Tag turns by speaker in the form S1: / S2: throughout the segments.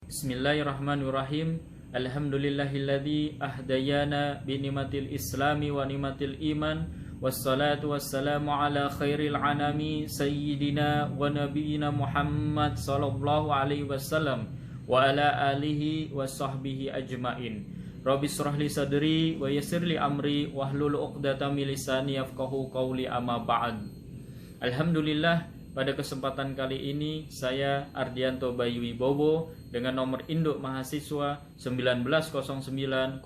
S1: Bismillahirrahmanirrahim. Alhamdulillahilladzi ahdayana binimatil islami wa nimatil iman. Wassalatu wassalamu ala khairil anami sayyidina wa nabiyina Muhammad sallallahu alaihi wasallam wa ala alihi wa sahbihi ajmain. Rabbi shrah li sadri wa yassir li amri wahlul 'uqdatam min lisani yafqahu qawli amma ba'd. Alhamdulillah, pada kesempatan kali ini saya Ardianto Bayu Wibowo dengan nomor induk mahasiswa 1909027001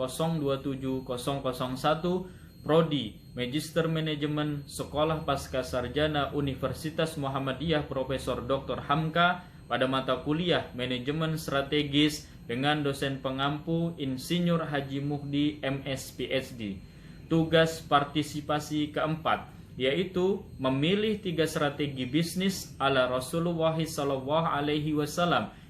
S1: Prodi Magister Manajemen Sekolah Pascasarjana Universitas Muhammadiyah Profesor Dr. Hamka pada mata kuliah Manajemen Strategis dengan dosen pengampu Insinyur Haji Muhdi MS PhD. Tugas partisipasi keempat yaitu memilih 3 strategi bisnis ala Rasulullah SAW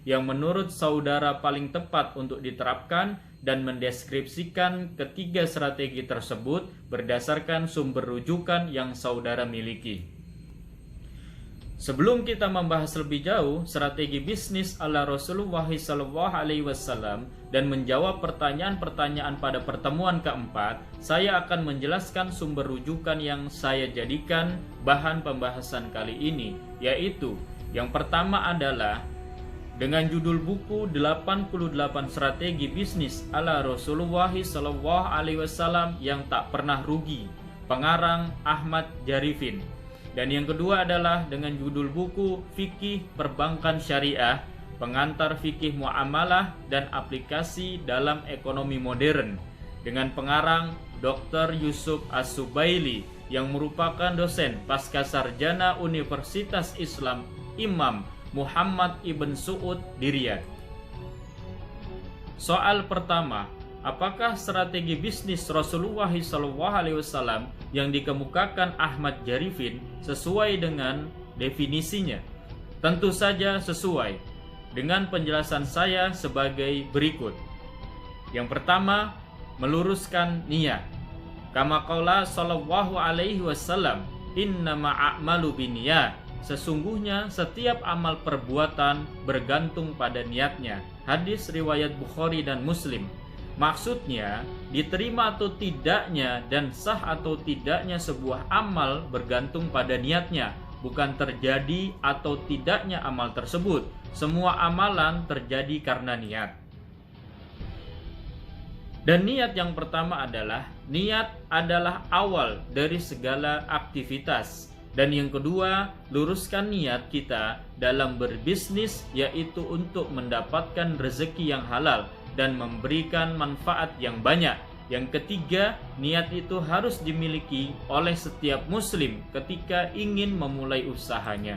S1: yang menurut saudara paling tepat untuk diterapkan dan mendeskripsikan ketiga strategi tersebut berdasarkan sumber rujukan yang saudara miliki. Sebelum kita membahas lebih jauh strategi bisnis ala Rasulullah SAW dan menjawab pertanyaan-pertanyaan pada pertemuan keempat, saya akan menjelaskan sumber rujukan yang saya jadikan bahan pembahasan kali ini, yaitu yang pertama adalah dengan judul buku 88 strategi bisnis ala Rasulullah SAW yang tak pernah rugi, pengarang Ahmad Jarifin. Dan yang kedua adalah dengan judul buku Fikih Perbankan Syariah, pengantar fikih muamalah dan aplikasi dalam ekonomi modern, dengan pengarang Dr. Yusuf As-Subaili yang merupakan dosen Pascasarjana Universitas Islam Imam Muhammad Ibn Su'ud di Riyadh. Soal pertama, apakah strategi bisnis Rasulullah SAW yang dikemukakan Ahmad Jarifin sesuai dengan definisinya? Tentu saja sesuai, dengan penjelasan saya sebagai berikut. Yang pertama, meluruskan niat. Kama qala sallallahu alaihi wasallam, innama a'malu binniyat. Sesungguhnya setiap amal perbuatan bergantung pada niatnya. Hadis riwayat Bukhari dan Muslim. Maksudnya, diterima atau tidaknya dan sah atau tidaknya sebuah amal bergantung pada niatnya, bukan terjadi atau tidaknya amal tersebut. Semua amalan terjadi karena niat. Dan niat yang pertama adalah, niat adalah awal dari segala aktivitas. Dan yang kedua, luruskan niat kita dalam berbisnis, yaitu untuk mendapatkan rezeki yang halal dan memberikan manfaat yang banyak. Yang ketiga, niat itu harus dimiliki oleh setiap muslim ketika ingin memulai usahanya.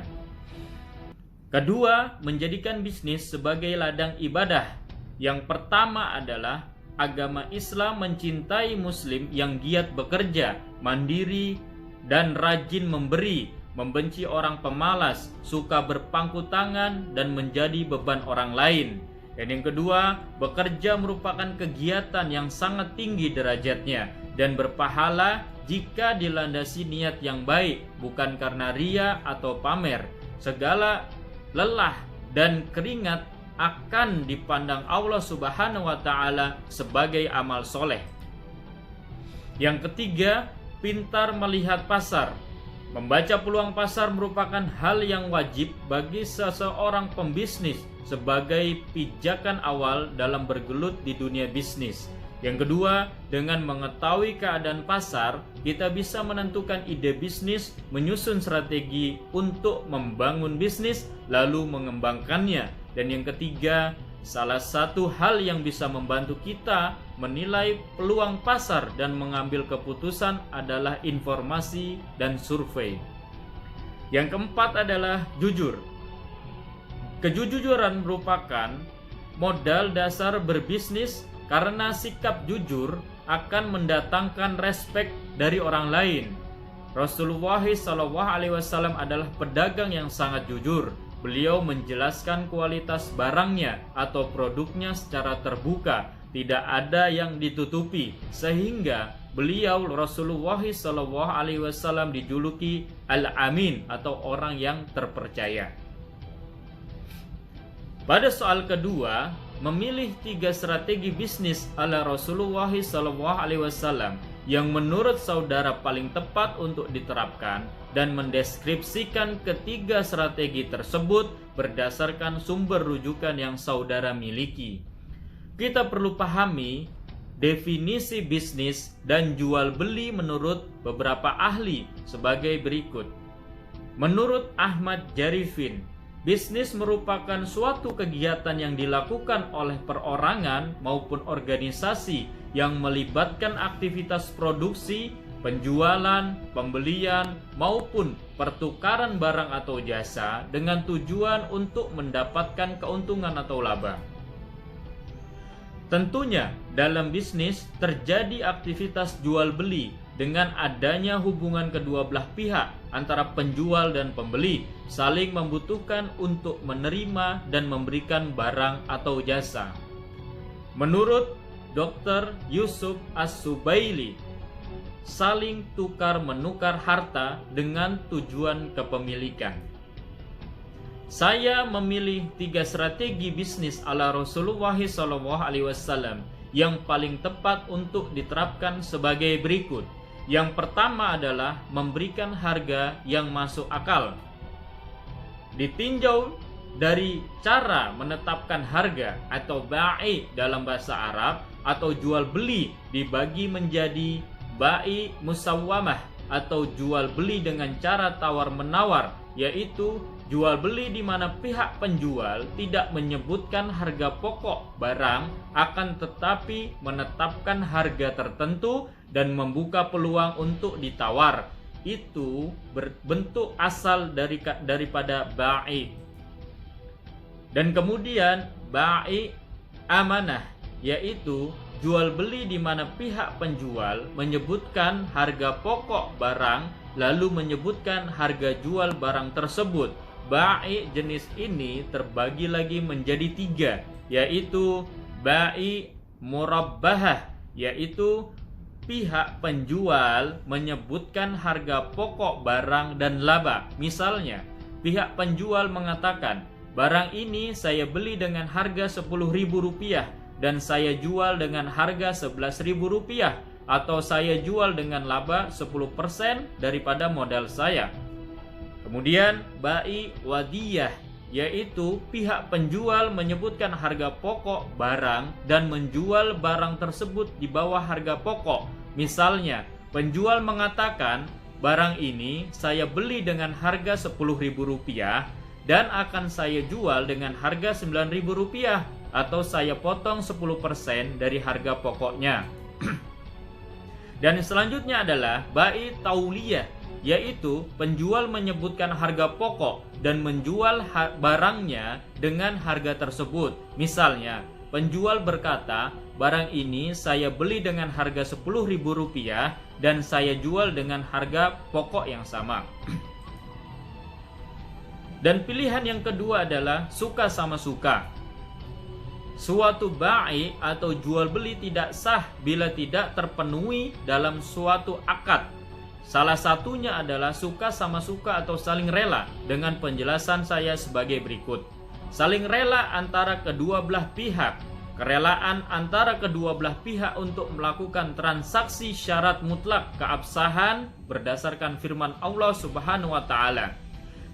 S1: Kedua, menjadikan bisnis sebagai ladang ibadah. Yang pertama adalah agama Islam mencintai muslim yang giat bekerja, mandiri, dan rajin memberi, membenci orang pemalas, suka berpangku tangan, dan menjadi beban orang lain. Dan yang kedua, bekerja merupakan kegiatan yang sangat tinggi derajatnya dan berpahala jika dilandasi niat yang baik, bukan karena ria atau pamer. Segala lelah dan keringat akan dipandang Allah Subhanahu wa Ta'ala sebagai amal soleh. Yang ketiga, pintar melihat pasar. Membaca peluang pasar merupakan hal yang wajib bagi seseorang pembisnis sebagai pijakan awal dalam bergelut di dunia bisnis. Yang kedua, dengan mengetahui keadaan pasar, kita bisa menentukan ide bisnis, menyusun strategi untuk membangun bisnis, lalu mengembangkannya. Dan yang ketiga, salah satu hal yang bisa membantu kita menilai peluang pasar dan mengambil keputusan adalah informasi dan survei. Yang keempat adalah jujur. Kejujuran merupakan modal dasar berbisnis karena sikap jujur akan mendatangkan respek dari orang lain. Rasulullah SAW adalah pedagang yang sangat jujur. Beliau menjelaskan kualitas barangnya atau produknya secara terbuka, tidak ada yang ditutupi, sehingga beliau Rasulullah SAW dijuluki Al-Amin atau orang yang terpercaya. Pada soal kedua, memilih 3 strategi bisnis ala Rasulullah SAW yang menurut saudara paling tepat untuk diterapkan, dan mendeskripsikan ketiga strategi tersebut berdasarkan sumber rujukan yang saudara miliki. Kita perlu pahami definisi bisnis dan jual beli menurut beberapa ahli sebagai berikut. Menurut Ahmad Jarifin, bisnis merupakan suatu kegiatan yang dilakukan oleh perorangan maupun organisasi yang melibatkan aktivitas produksi, penjualan, pembelian, maupun pertukaran barang atau jasa dengan tujuan untuk mendapatkan keuntungan atau laba. Tentunya, dalam bisnis terjadi aktivitas jual beli dengan adanya hubungan kedua belah pihak antara penjual dan pembeli saling membutuhkan untuk menerima dan memberikan barang atau jasa. Menurut Dr. Yusuf As-Subaili, saling tukar menukar harta dengan tujuan kepemilikan. Saya memilih 3 strategi bisnis ala Rasulullah SAW yang paling tepat untuk diterapkan sebagai berikut. Yang pertama adalah memberikan harga yang masuk akal. Ditinjau dari cara menetapkan harga atau ba'i dalam bahasa Arab atau jual beli dibagi menjadi ba'i musawwamah atau jual beli dengan cara tawar menawar, yaitu jual beli di mana pihak penjual tidak menyebutkan harga pokok barang akan tetapi menetapkan harga tertentu dan membuka peluang untuk ditawar. Itu berbentuk asal daripada ba'i. Dan kemudian ba'i amanah, yaitu jual beli di mana pihak penjual menyebutkan harga pokok barang lalu menyebutkan harga jual barang tersebut. Ba'i jenis ini terbagi lagi menjadi 3, yaitu ba'i murabbahah, yaitu pihak penjual menyebutkan harga pokok barang dan laba. Misalnya, pihak penjual mengatakan, barang ini saya beli dengan harga Rp10.000 dan saya jual dengan harga Rp11.000, atau saya jual dengan laba 10% daripada modal saya. Kemudian ba'i wadiyah, yaitu pihak penjual menyebutkan harga pokok barang dan menjual barang tersebut di bawah harga pokok. Misalnya, penjual mengatakan, barang ini saya beli dengan harga Rp10.000 dan akan saya jual dengan harga Rp9.000, atau saya potong 10% dari harga pokoknya. Dan selanjutnya adalah ba'i tauliyah, yaitu penjual menyebutkan harga pokok dan menjual barangnya dengan harga tersebut. Misalnya, penjual berkata, barang ini saya beli dengan harga Rp10.000 dan saya jual dengan harga pokok yang sama. Dan pilihan yang kedua adalah suka sama suka. Suatu ba'i atau jual beli tidak sah bila tidak terpenuhi dalam suatu akad. Salah satunya adalah suka sama suka atau saling rela, dengan penjelasan saya sebagai berikut. Saling rela antara kedua belah pihak. Kerelaan antara kedua belah pihak untuk melakukan transaksi syarat mutlak keabsahan berdasarkan firman Allah Subhanahu wa taala.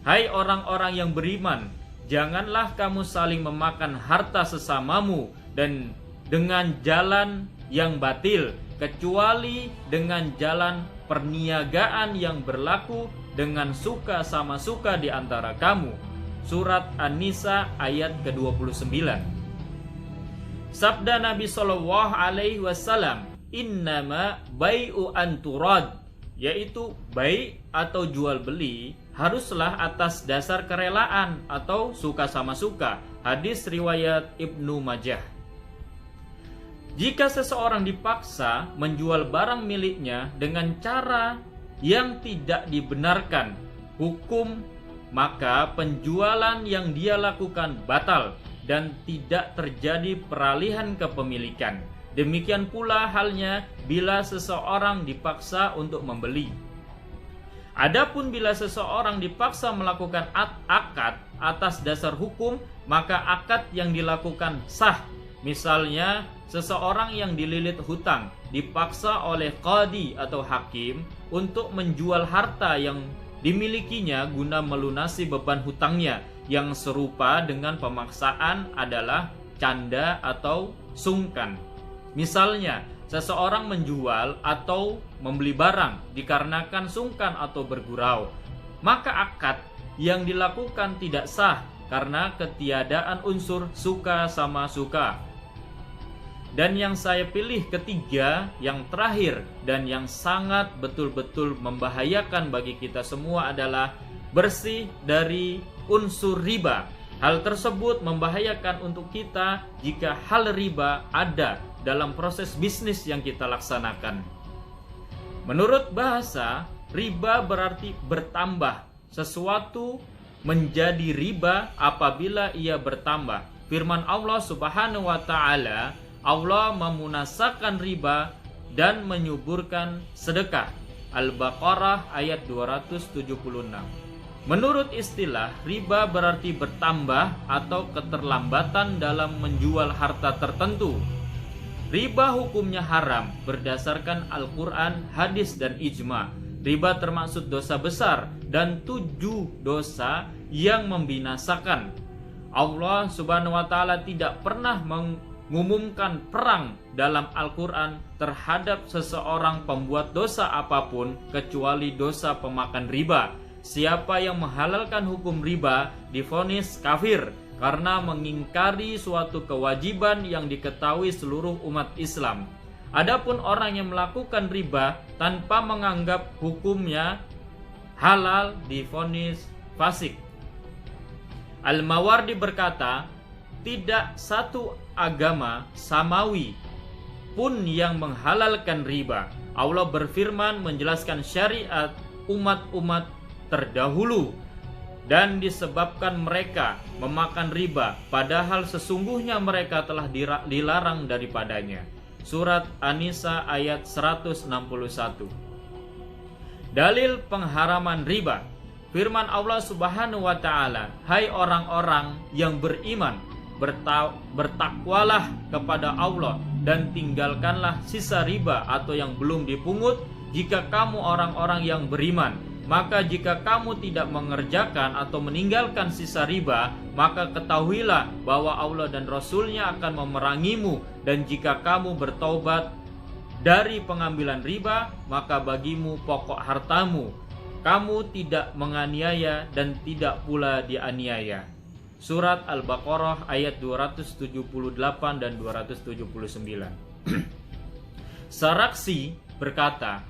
S1: Hai orang-orang yang beriman, janganlah kamu saling memakan harta sesamamu dan dengan jalan yang batil, kecuali dengan jalan perniagaan yang berlaku dengan suka sama suka di antara kamu. Surat An-Nisa ayat ke-29. Sabda Nabi SAW, innama bai'u anturad, yaitu bai' atau jual beli haruslah atas dasar kerelaan atau suka sama suka. Hadis riwayat Ibnu Majah. Jika seseorang dipaksa menjual barang miliknya dengan cara yang tidak dibenarkan hukum, maka penjualan yang dia lakukan batal dan tidak terjadi peralihan kepemilikan. Demikian pula halnya bila seseorang dipaksa untuk membeli. Adapun bila seseorang dipaksa melakukan akad atas dasar hukum, maka akad yang dilakukan sah. Misalnya, seseorang yang dililit hutang dipaksa oleh qadi atau hakim untuk menjual harta yang dimilikinya guna melunasi beban hutangnya. Yang serupa dengan pemaksaan adalah canda atau sungkan. Misalnya, seseorang menjual atau membeli barang dikarenakan sungkan atau bergurau, maka akad yang dilakukan tidak sah karena ketiadaan unsur suka sama suka. Dan yang saya pilih ketiga, yang terakhir dan yang sangat betul-betul membahayakan bagi kita semua adalah bersih dari unsur riba. Hal tersebut membahayakan untuk kita jika hal riba ada dalam proses bisnis yang kita laksanakan. Menurut bahasa, riba berarti bertambah. Sesuatu menjadi riba apabila ia bertambah. Firman Allah Subhanahu wa taala, Allah memunasakan riba dan menyuburkan sedekah. Al-Baqarah ayat 276. Menurut istilah, riba berarti bertambah atau keterlambatan dalam menjual harta tertentu. Riba hukumnya haram berdasarkan Al-Quran, hadis, dan ijma. Riba termasuk dosa besar dan 7 dosa yang membinasakan. Allah Subhanahu wa taala tidak pernah mengumumkan perang dalam Al-Quran terhadap seseorang pembuat dosa apapun kecuali dosa pemakan riba. Siapa yang menghalalkan hukum riba divonis kafir karena mengingkari suatu kewajiban yang diketahui seluruh umat Islam. Adapun orang yang melakukan riba tanpa menganggap hukumnya halal divonis fasik. Al-Mawardi berkata, tidak satu agama samawi pun yang menghalalkan riba. Allah berfirman menjelaskan syariat umat-umat terdahulu, dan disebabkan mereka memakan riba, padahal sesungguhnya mereka telah dilarang daripadanya. Surat An-Nisa ayat 161. Dalil pengharaman riba. Firman Allah Subhanahu wa taala, hai orang-orang yang beriman, bertakwalah kepada Allah dan tinggalkanlah sisa riba atau yang belum dipungut jika kamu orang-orang yang beriman. Maka jika kamu tidak mengerjakan atau meninggalkan sisa riba, maka ketahuilah bahwa Allah dan Rasul-Nya akan memerangimu. Dan jika kamu bertaubat dari pengambilan riba, maka bagimu pokok hartamu. Kamu tidak menganiaya dan tidak pula dianiaya. Surat Al-Baqarah ayat 278 dan 279. Saraksi berkata,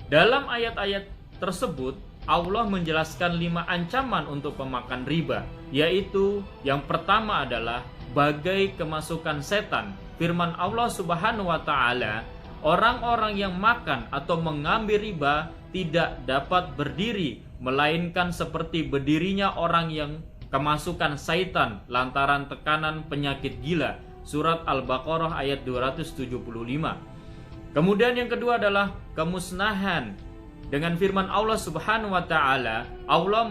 S1: dalam ayat-ayat tersebut Allah menjelaskan 5 ancaman untuk pemakan riba, yaitu yang pertama adalah bagai kemasukan setan. Firman Allah Subhanahu wa taala, orang-orang yang makan atau mengambil riba tidak dapat berdiri melainkan seperti berdirinya orang yang kemasukan syaitan lantaran tekanan penyakit gila. Surat Al-Baqarah ayat 275. Kemudian yang kedua adalah kemusnahan. Dengan firman Allah Subhanahu wa taala, Allah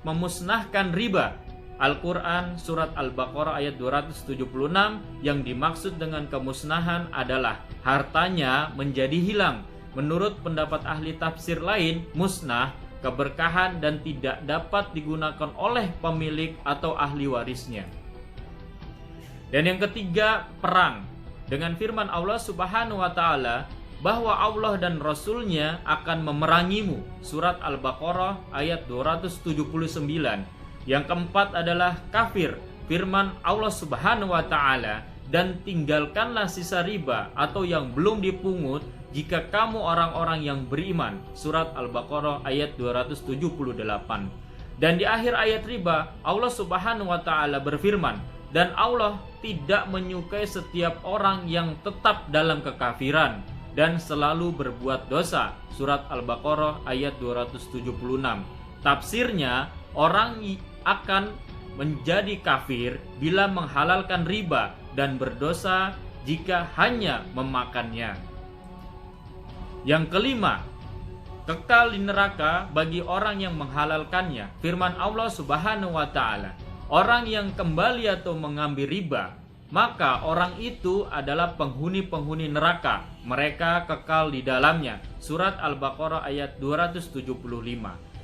S1: memusnahkan riba. Al-Quran surat Al-Baqarah ayat 276, yang dimaksud dengan kemusnahan adalah hartanya menjadi hilang. Menurut pendapat ahli tafsir lain, musnah, keberkahan dan tidak dapat digunakan oleh pemilik atau ahli warisnya. Dan yang ketiga, perang. Dengan firman Allah Subhanahu wa taala bahwa Allah dan Rasul-Nya akan memerangimu. Surat Al-Baqarah ayat 279. Yang keempat adalah kafir. Firman Allah Subhanahu wa taala, dan tinggalkanlah sisa riba atau yang belum dipungut jika kamu orang-orang yang beriman. Surat Al-Baqarah ayat 278. Dan di akhir ayat riba, Allah Subhanahu wa taala berfirman, dan Allah tidak menyukai setiap orang yang tetap dalam kekafiran dan selalu berbuat dosa. Surat Al-Baqarah ayat 276. Tafsirnya, orang akan menjadi kafir bila menghalalkan riba dan berdosa jika hanya memakannya. Yang kelima, kekal di neraka bagi orang yang menghalalkannya. Firman Allah Subhanahu wa taala, orang yang kembali atau mengambil riba, maka orang itu adalah penghuni-penghuni neraka, mereka kekal di dalamnya. Surat Al-Baqarah ayat 275.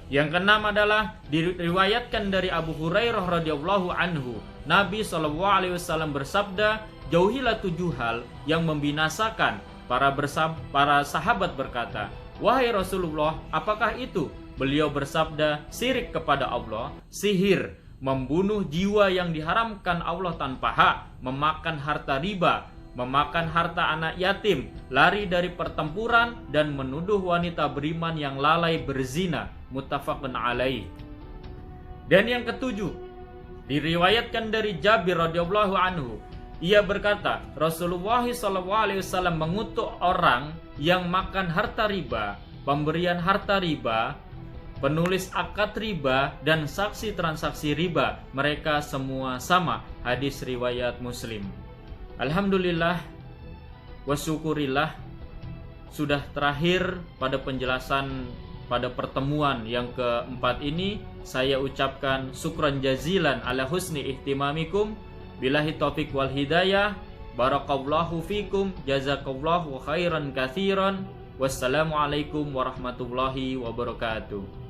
S1: Yang keenam adalah diriwayatkan dari Abu Hurairah radhiyallahu anhu, Nabi SAW bersabda, jauhilah 7 hal yang membinasakan. Para sahabat berkata, wahai Rasulullah, apakah itu? Beliau bersabda, syirik kepada Allah, sihir, membunuh jiwa yang diharamkan Allah tanpa hak, memakan harta riba, memakan harta anak yatim, lari dari pertempuran, dan menuduh wanita beriman yang lalai berzina. Muttafaqun alaih. Dan yang ketujuh, diriwayatkan dari Jabir radhiyallahu anhu, ia berkata, Rasulullah SAW mengutuk orang yang makan harta riba, pemberian harta riba, penulis akad riba, dan saksi transaksi riba. Mereka semua sama. Hadis riwayat Muslim. Alhamdulillah wa syukurillah, sudah terakhir pada penjelasan pada pertemuan yang keempat ini. Saya ucapkan syukran jazilan ala husni ihtimamikum. Billahi taufiq wal hidayah. Barakallahu fikum. Jazakallahu khairan katsiran. Wassalamualaikum warahmatullahi wabarakatuh.